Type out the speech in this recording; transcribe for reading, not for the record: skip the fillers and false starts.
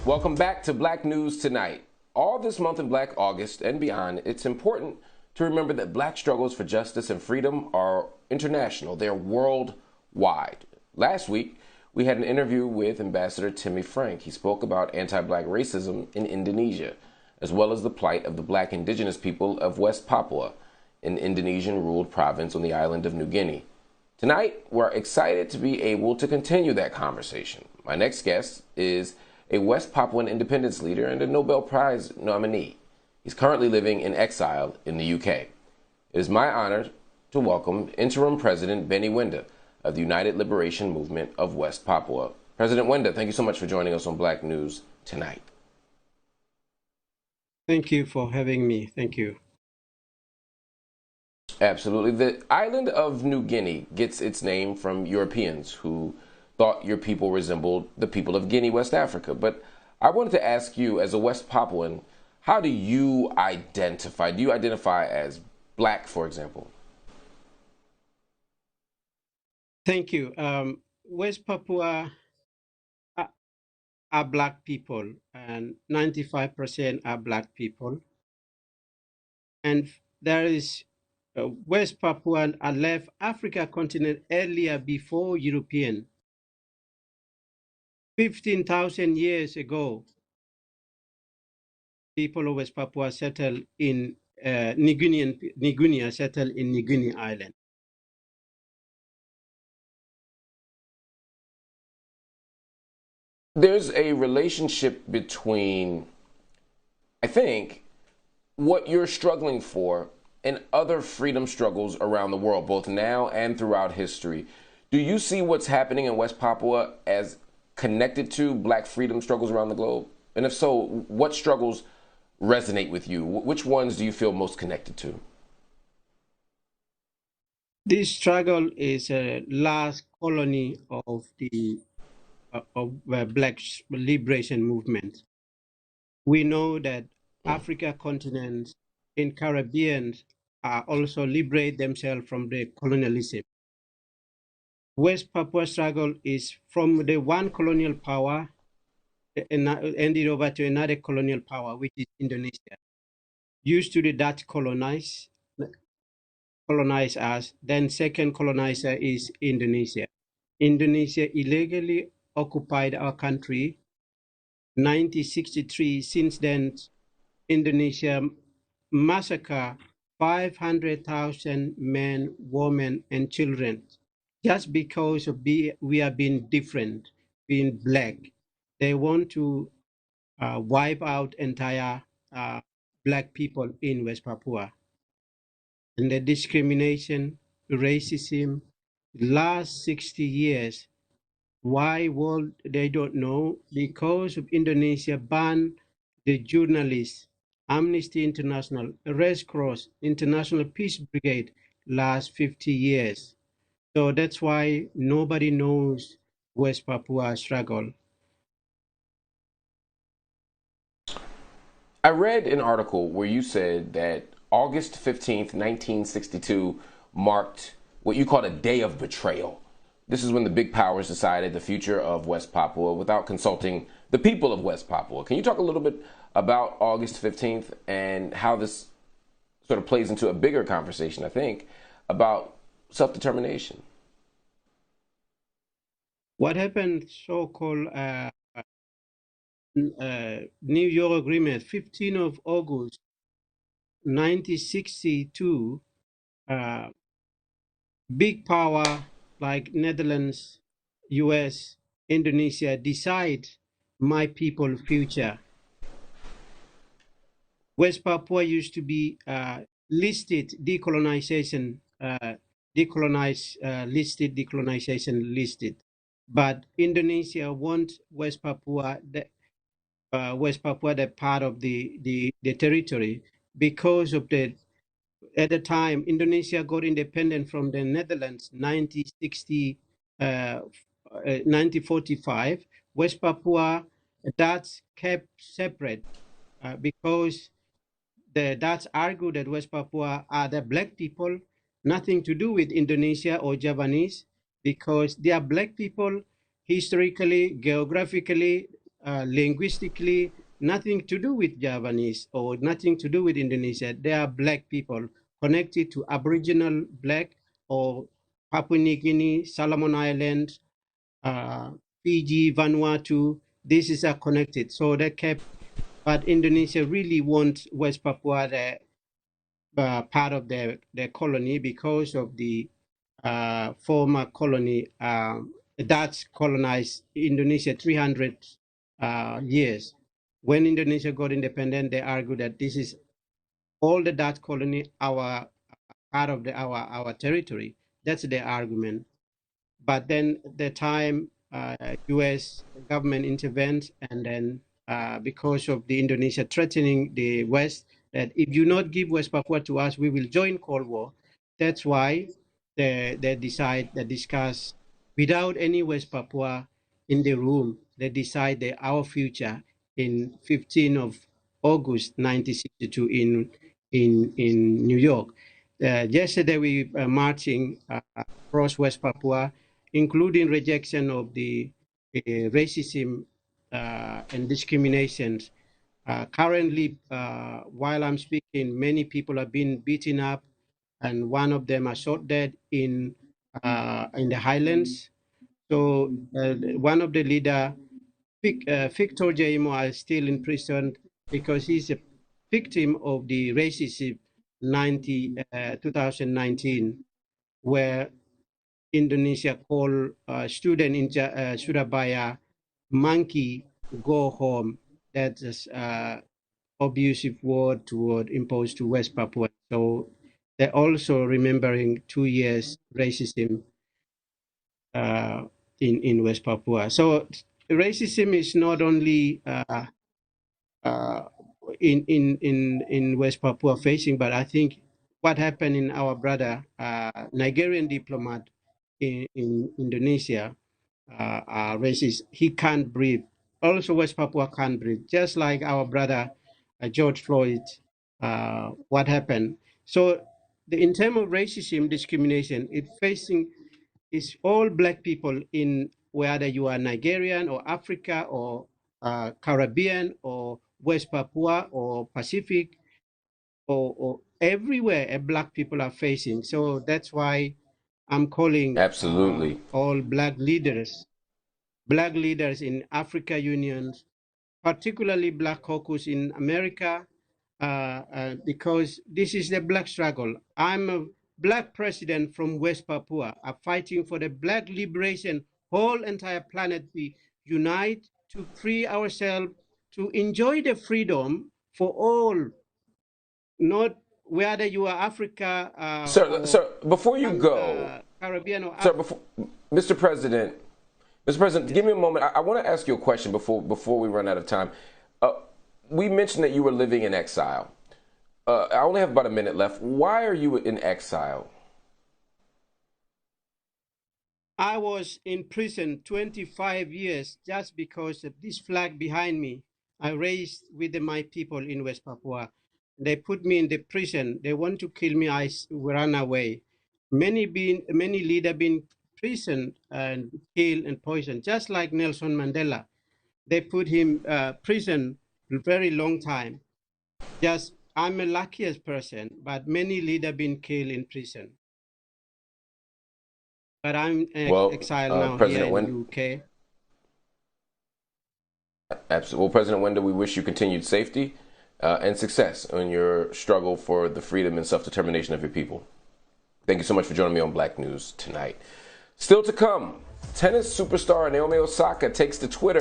Welcome back to Black News Tonight. All this month in Black August and beyond, it's important to remember that Black struggles for justice and freedom are international. They're worldwide. Last week, we had an interview with Ambassador Timmy Frank. He spoke about anti-Black racism in Indonesia, as well as the plight of the Black indigenous people of West Papua, an Indonesian-ruled province on the island of New Guinea. Tonight, we're excited to be able to continue that conversation. My next guest is a West Papuan independence leader and a Nobel Prize nominee. He's currently living in exile in the UK. It is my honor to welcome Interim President Beni Wenda of the United Liberation Movement of West Papua. President Wenda, thank you so much for joining us on Black News Tonight. Thank you for having me. Thank you. Absolutely. The island of New Guinea gets its name from Europeans who thought your people resembled the people of Guinea, West Africa. But I wanted to ask you, as a West Papuan, how do you identify? Do you identify as Black, for example? Thank you. West Papua are Black people, and 95% are Black people. And there is West Papuan left Africa continent earlier before European. 15,000 years ago, people of West Papua settled in New Guinea settled in New Guinea Island. There's a relationship between, I think, what you're struggling for and other freedom struggles around the world, both now and throughout history. Do you see what's happening in West Papua as connected to Black freedom struggles around the globe? And if so, what struggles resonate with you? Which ones do you feel most connected to? This struggle is a last colony of the Black liberation movement. We know that Africa continent in Caribbean also liberate themselves from the colonialism. West Papua struggle is from the one colonial power ended over to another colonial power, which is Indonesia. Used to the Dutch colonize us, then second colonizer is Indonesia. Indonesia illegally occupied our country 1963. Since then, Indonesia massacre 500,000 men, women, and children just because of we are being different, being Black. They want to wipe out entire Black people in West Papua. And the discrimination, racism, last 60 years. Why world they don't know? Because of Indonesia banned the journalists, Amnesty International, Red Cross, International Peace Brigade last 50 years. So that's why nobody knows West Papua struggle. I read an article where you said that August 15th, 1962 marked what you called a day of betrayal. This is when the big powers decided the future of West Papua without consulting the people of West Papua. Can you talk a little bit about August 15th and how this sort of plays into a bigger conversation, I think, about self-determination? What happened, so-called New York Agreement, 15th of August 1962, big power like Netherlands, US, Indonesia decide my people future. West Papua used to be listed decolonization, listed, but Indonesia want West Papua, West Papua, that part of the territory, because of the at the time Indonesia got independent from the Netherlands 1945. West Papua, that's kept separate because the Dutch argue that West Papua are the Black people, nothing to do with Indonesia or Javanese, because they are Black people historically, geographically, linguistically, nothing to do with Javanese or nothing to do with Indonesia. They are black people connected to Aboriginal black or Papua New Guinea, Solomon Islands, uh, Fiji, Vanuatu. This is connected. So they kept, but Indonesia really wants West Papua part of their colony because of the former colony. Dutch colonized Indonesia 300 years. When Indonesia got independent, they argued that this is all the Dutch colony, our part of our territory. That's their argument. But then the time U.S. government intervened, and then because of the Indonesia threatening the West, that if you not give West Papua to us, we will join Cold War. That's why they discuss without any West Papua in the room. They decide our future in 15 of August 1962 in New York. Yesterday we marching across West Papua, including rejection of the racism and discriminations. Currently, while I'm speaking, many people have been beaten up, and one of them are shot dead in the highlands. So one of the leader, Victor Jaimo, is still in prison because he's a victim of the racism 2019, where Indonesia called student in Surabaya monkey go home. That's abusive word toward imposed to West Papua. So they're also remembering 2 years racism in West Papua. So racism is not only uh, in West Papua facing, but I think what happened in our brother Nigerian diplomat in Indonesia, racist. He can't breathe. Also, West Papua can't breathe. Just like our brother George Floyd. What happened? So, in terms of racism, discrimination, it facing is all black people in whether you are Nigerian or Africa or Caribbean or West Papua or Pacific or everywhere black people are facing. So that's why I'm calling Absolutely. all black leaders in Africa Union, particularly Black Caucus in America, because this is the black struggle. I'm a black president from West Papua. I'm fighting for the black liberation, whole entire planet. We unite to free ourselves, to enjoy the freedom for all, not whether you are Africa Sir, before you go, Caribbean or sir, before, Mr. President, Mr. President, give me a moment. I want to ask you a question before we run out of time. We mentioned that you were living in exile. I only have about a minute left. Why are you in exile? I was in prison 25 years just because of this flag behind me. I raised with my people in West Papua. They put me in the prison. They want to kill me. I ran away. Many leaders been imprisoned and killed and poisoned, just like Nelson Mandela. They put him prison a very long time. Just I'm a luckiest person, but many leaders been killed in prison. But I'm Well, exiled now here President in Wenda, the UK. absolutely. Well, President Wenda, we wish you continued safety and success in your struggle for the freedom and self-determination of your people. Thank you so much for joining me on Black News tonight. Still to come, tennis superstar Naomi Osaka takes to Twitter